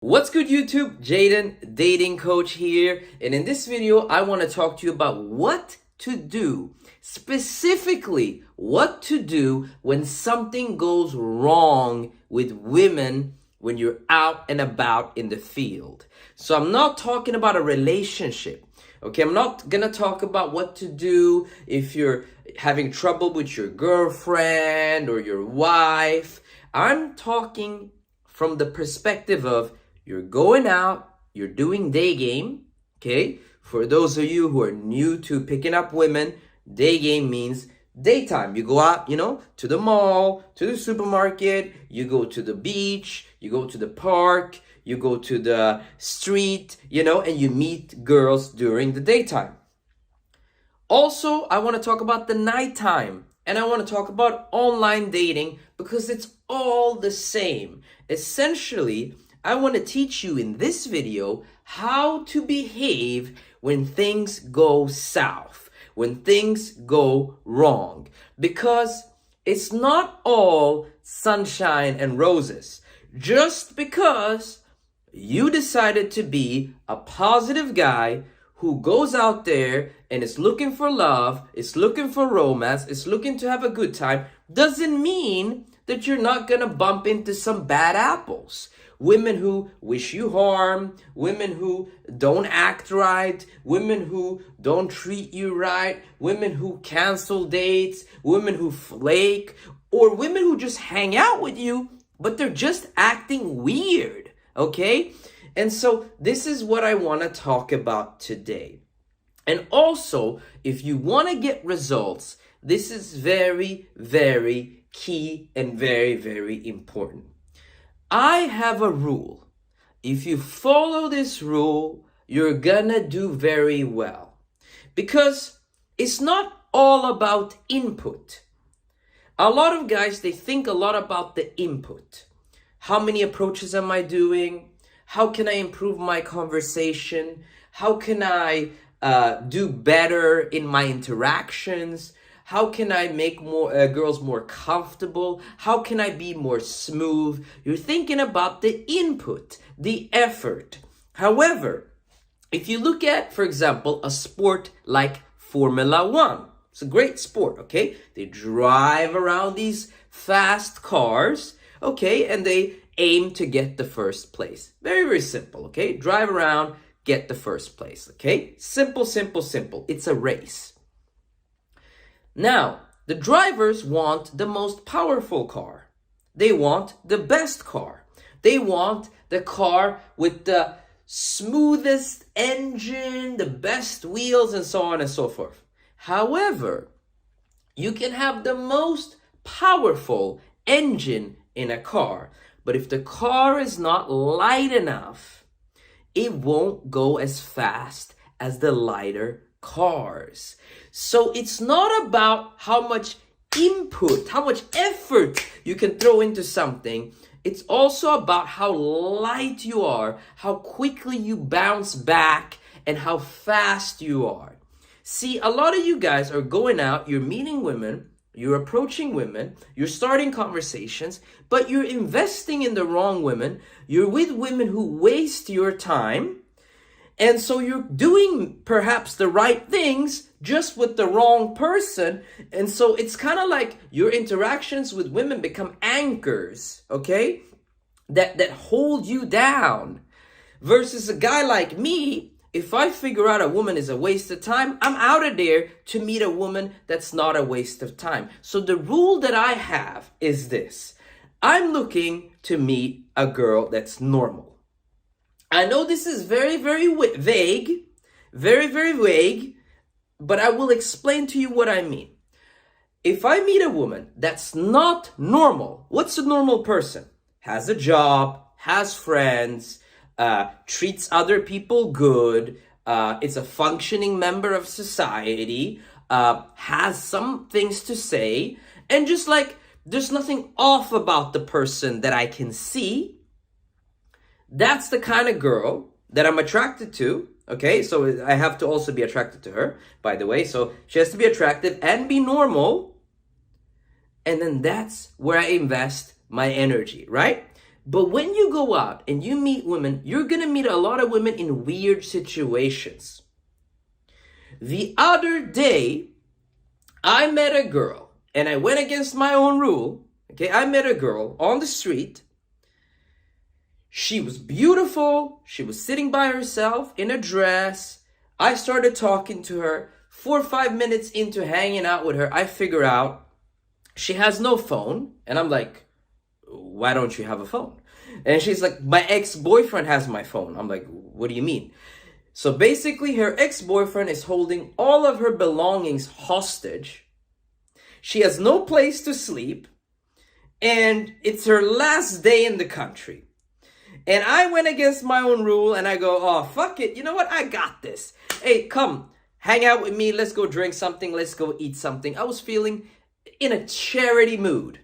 What's good, YouTube? Jayden, dating coach here. And in this video, I want to talk to you about what to do. Specifically, what to do when something goes wrong with women when you're out and about in the field. So I'm not talking about a relationship. Okay, I'm not gonna talk about what to do if you're having trouble with your girlfriend or your wife. I'm talking from the perspective of you're going out, you're doing day game, okay? For those of you who are new to picking up women, day game means daytime. You go out, to the mall, to the supermarket, you go to the beach, you go to the park, you go to the street, and you meet girls during the daytime. Also, I want to talk about the nighttime, and I want to talk about online dating because it's all the same. Essentially, I want to teach you in this video how to behave when things go south, when things go wrong, because it's not all sunshine and roses. Just because you decided to be a positive guy who goes out there and is looking for love, is looking for romance, is looking to have a good time, doesn't mean that you're not gonna bump into some bad apples. Women who wish you harm, women who don't act right, women who don't treat you right, women who cancel dates, women who flake, or women who just hang out with you, but they're just acting weird, okay? And so this is what I want to talk about today. And also, if you want to get results, this is very, very key and very, very important. I have a rule. If you follow this rule, you're gonna do very well. Because it's not all about input. A lot of guys, they think a lot about the input. How many approaches am I doing? How can I improve my conversation? How can I do better in my interactions? How can I make more girls more comfortable? How can I be more smooth? You're thinking about the input, the effort. However, if you look at, for example, a sport like Formula One, it's a great sport, okay? They drive around these fast cars, okay, and they aim to get the first place. Very, very simple, okay? Drive around, get the first place, okay? Simple, simple, simple. It's a race. Now, the drivers want the most powerful car. They want the best car. They want the car with the smoothest engine, the best wheels, and so on and so forth. However, you can have the most powerful engine in a car, but if the car is not light enough, it won't go as fast as the lighter cars. So it's not about how much input, how much effort you can throw into something. It's also about how light you are, how quickly you bounce back, and how fast you are. See, a lot of you guys are going out, you're meeting women, you're approaching women, you're starting conversations, but you're investing in the wrong women. You're with women who waste your time. And so you're doing perhaps the right things just with the wrong person. And so it's kind of like your interactions with women become anchors, okay? That hold you down. Versus a guy like me, if I figure out a woman is a waste of time, I'm out of there to meet a woman that's not a waste of time. So the rule that I have is this. I'm looking to meet a girl that's normal. I know this is very, very vague, very, very vague, but I will explain to you what I mean. If I meet a woman that's not normal, what's a normal person? Has a job, has friends, treats other people good, is a functioning member of society, has some things to say, and just like there's nothing off about the person that I can see. That's the kind of girl that I'm attracted to, okay? So I have to also be attracted to her, by the way. So she has to be attractive and be normal. And then that's where I invest my energy, right? But when you go out and you meet women, you're gonna meet a lot of women in weird situations. The other day, I met a girl, and I went against my own rule. Okay, I met a girl on the street. She was beautiful. She was sitting by herself in a dress. I started talking to her. 4 or 5 minutes into hanging out with her, I figure out she has no phone. And I'm like, why don't you have a phone? And she's like, my ex-boyfriend has my phone. I'm like, what do you mean? So basically, her ex-boyfriend is holding all of her belongings hostage. She has no place to sleep. And it's her last day in the country. And I went against my own rule and I go, oh, fuck it. You know what? I got this. Hey, come, hang out with me. Let's go drink something. Let's go eat something. I was feeling in a charity mood.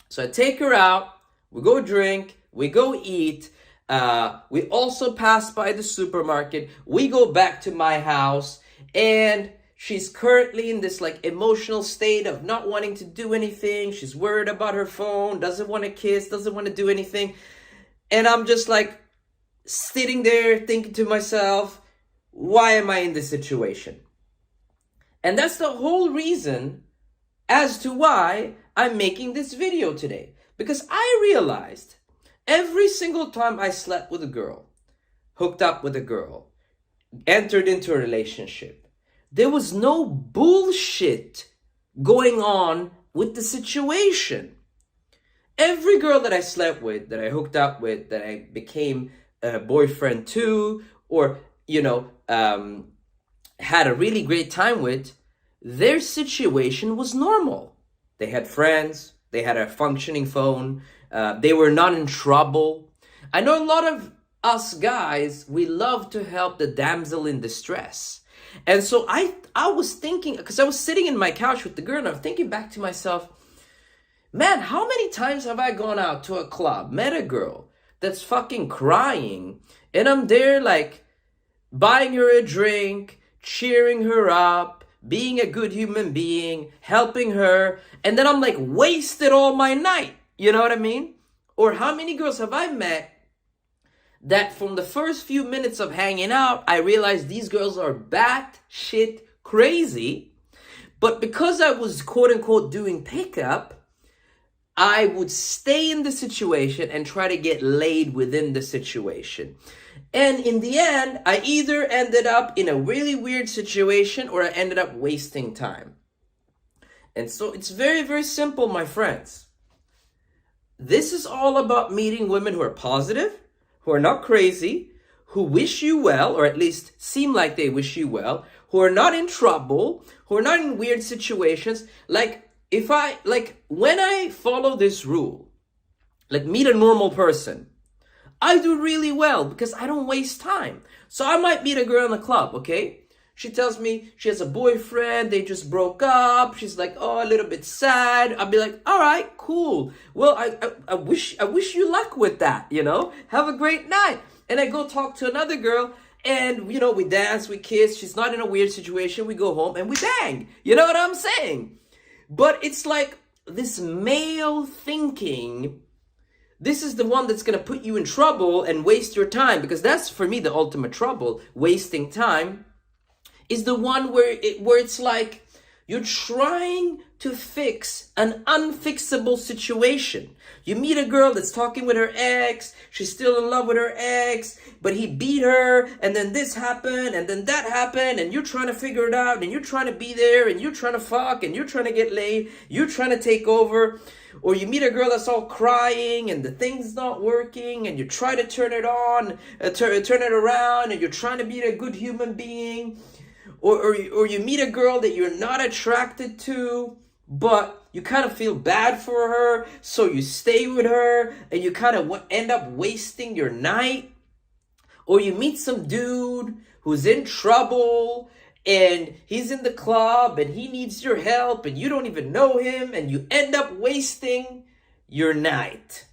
So I take her out. We go drink. We go eat. We also pass by the supermarket. We go back to my house. And she's currently in this like emotional state of not wanting to do anything. She's worried about her phone. Doesn't want to kiss. Doesn't want to do anything. And I'm just like sitting there thinking to myself, why am I in this situation? And that's the whole reason as to why I'm making this video today. Because I realized every single time I slept with a girl, hooked up with a girl, entered into a relationship, there was no bullshit going on with the situation. Every girl that I slept with, that I hooked up with, that I became a boyfriend to, or, had a really great time with, their situation was normal. They had friends, they had a functioning phone, they were not in trouble. I know a lot of us guys, we love to help the damsel in distress. And so I was thinking, because I was sitting in my couch with the girl, and I'm thinking back to myself, man, how many times have I gone out to a club, met a girl that's fucking crying, and I'm there like buying her a drink, cheering her up, being a good human being, helping her, and then I'm like wasted all my night. You know what I mean? Or how many girls have I met that from the first few minutes of hanging out, I realized these girls are batshit crazy, but because I was quote unquote doing pickup, I would stay in the situation and try to get laid within the situation. And in the end, I either ended up in a really weird situation or I ended up wasting time. And so it's very, very simple, my friends. This is all about meeting women who are positive, who are not crazy, who wish you well, or at least seem like they wish you well, who are not in trouble, who are not in weird situations. When I follow this rule, like meet a normal person, I do really well because I don't waste time. So I might meet a girl in the club, okay? She tells me she has a boyfriend, they just broke up. She's like, oh, a little bit sad. I'll be like, all right, cool. Well, I wish you luck with that, Have a great night. And I go talk to another girl and, we dance, we kiss. She's not in a weird situation. We go home and we bang. You know what I'm saying? But it's like this male thinking, this is the one that's going to put you in trouble and waste your time, because that's for me the ultimate trouble, wasting time, is the one where it's like you're trying to fix an unfixable situation. You meet a girl that's talking with her ex, she's still in love with her ex, but he beat her, and then this happened, and then that happened, and you're trying to figure it out, and you're trying to be there, and you're trying to fuck, and you're trying to get laid, you're trying to take over. Or you meet a girl that's all crying, and the thing's not working, and you try to turn it on, turn it around, and you're trying to be a good human being. Or you meet a girl that you're not attracted to, but you kind of feel bad for her, so you stay with her, and you kind of end up wasting your night. Or you meet some dude who's in trouble, and he's in the club, and he needs your help, and you don't even know him, and you end up wasting your night.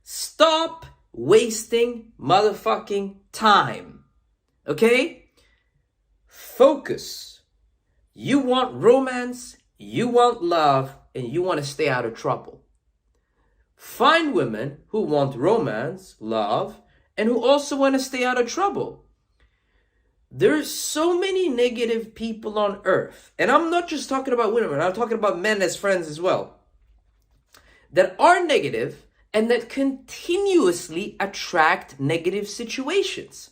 Stop wasting motherfucking time, okay? Focus. You want romance, you want love, and you want to stay out of trouble. Find women who want romance, love, and who also want to stay out of trouble. There's so many negative people on earth, and I'm not just talking about women, I'm talking about men as friends as well, that are negative and that continuously attract negative situations.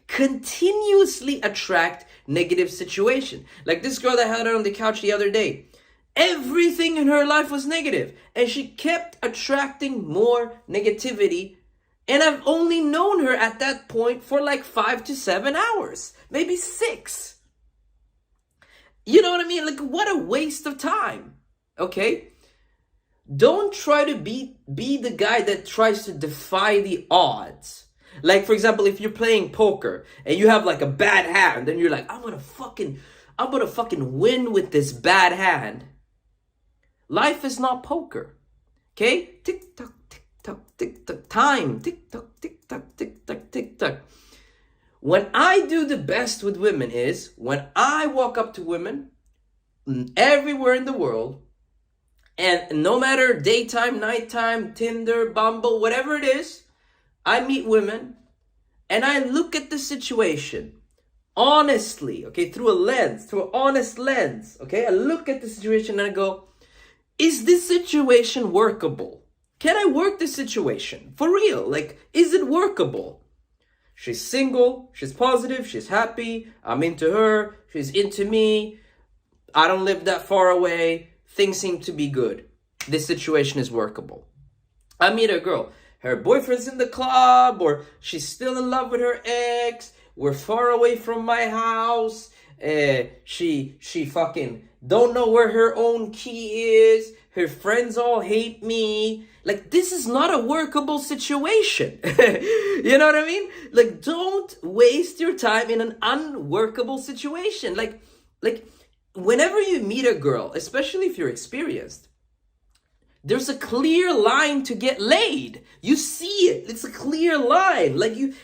Continuously attract negative situation. Like this girl that had her on the couch the other day. Everything in her life was negative, and she kept attracting more negativity. And I've only known her at that point for like 5 to 7 hours, maybe 6. You know what I mean? Like, what a waste of time. Okay? Don't try to be the guy that tries to defy the odds. Like, for example, if you're playing poker and you have like a bad hand, and you're like, I'm gonna fucking win with this bad hand. Life is not poker. Okay? Tick tock, tick tock, tick tock, time. Tick tock, tick tock, tick tock, tick tock. When I do the best with women is when I walk up to women everywhere in the world, and no matter daytime, nighttime, Tinder, Bumble, whatever it is, I meet women and I look at the situation honestly, okay, through an honest lens, okay? I look at the situation and I go, is this situation workable? Can I work this situation? For real, like, is it workable? She's single, she's positive, she's happy, I'm into her, she's into me, I don't live that far away, things seem to be good. This situation is workable. I meet a girl, her boyfriend's in the club, or she's still in love with her ex, we're far away from my house, she fucking don't know where her own key is, her friends all hate me. Like, this is not a workable situation. You know what I mean? Like, don't waste your time in an unworkable situation. Like whenever you meet a girl, especially if you're experienced, there's a clear line to get laid. You see it. It's a clear line. Like, you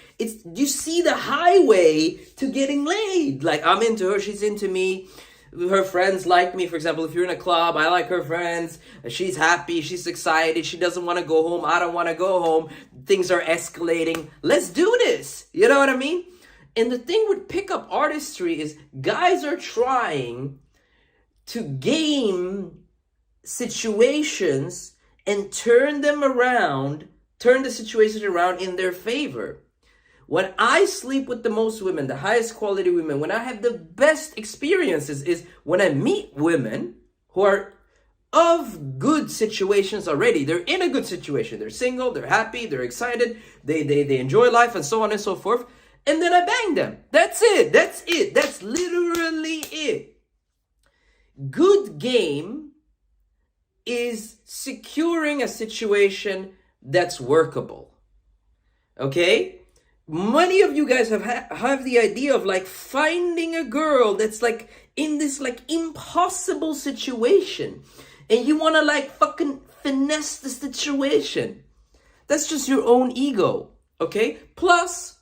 see the highway to getting laid. Like, I'm into her, she's into me. Her friends like me. For example, if you're in a club, I like her friends. She's happy, she's excited, she doesn't want to go home, I don't want to go home. Things are escalating. Let's do this. You know what I mean? And the thing with pickup artistry is guys are trying to game situations and turn the situation around in their favor. When I sleep with the most women, the highest quality women, when I have the best experiences is when I meet women who are of good situations already. They're in a good situation. They're single, they're happy, they're excited, they enjoy life, and so on and so forth. And then I bang them. That's it. That's literally it. Good game is securing a situation that's workable. Okay? Many of you guys have the idea of like finding a girl that's like in this like impossible situation, and you want to like fucking finesse the situation. That's just your own ego, okay? Plus,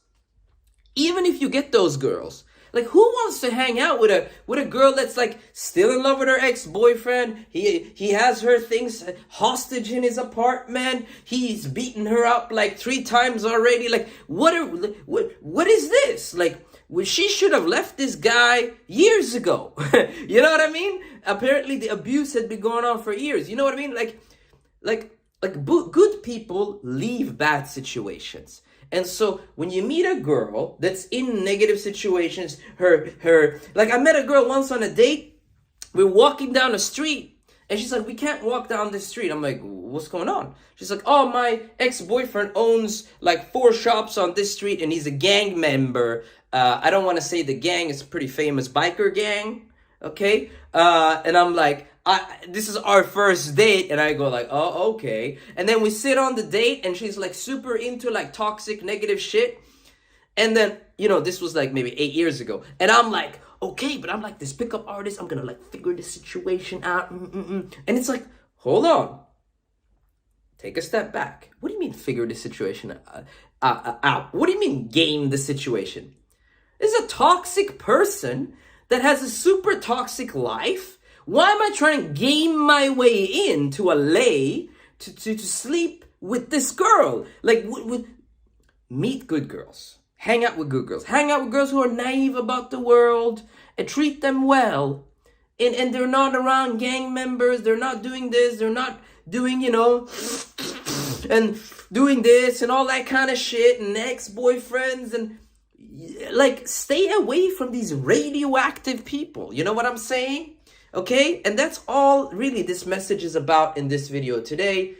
even if you get those girls, like, who wants to hang out with a girl that's like still in love with her ex-boyfriend? He has her things hostage in his apartment. He's beaten her up like 3 times already. Like, what is this? Like, she should have left this guy years ago. You know what I mean? Apparently the abuse had been going on for years. You know what I mean? Like good people leave bad situations. And so when you meet a girl that's in negative situations, like, I met a girl once on a date. We're walking down the street and she's like, we can't walk down this street. I'm like, what's going on? She's like, oh, my ex-boyfriend owns like 4 shops on this street and he's a gang member. I don't want to say the gang, is a pretty famous biker gang. Okay. And I'm like, this is our first date, and I go like, oh, okay. And then we sit on the date, and she's like super into like toxic, negative shit. And then, this was like maybe 8 years ago. And I'm like, okay, but I'm like this pickup artist. I'm gonna like figure the situation out. And it's like, hold on. Take a step back. What do you mean figure the situation out? What do you mean game the situation? This is a toxic person that has a super toxic life. Why am I trying to game my way into a lay to sleep with this girl. Like, meet good girls. Hang out with good girls. Hang out with girls who are naive about the world and treat them well. And they're not around gang members. They're not doing this. They're not doing, and doing this and all that kind of shit and ex-boyfriends and like stay away from these radioactive people. You know what I'm saying? Okay? And that's all really this message is about in this video today.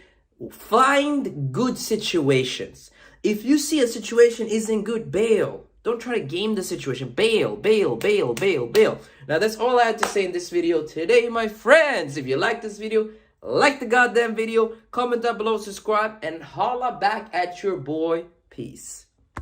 Find good situations. If you see a situation isn't good, bail. Don't try to game the situation. Bail, bail, bail, bail, bail. Now that's all I had to say in this video today, my friends. If you like this video, like the goddamn video, comment down below, subscribe, and holla back at your boy. Peace.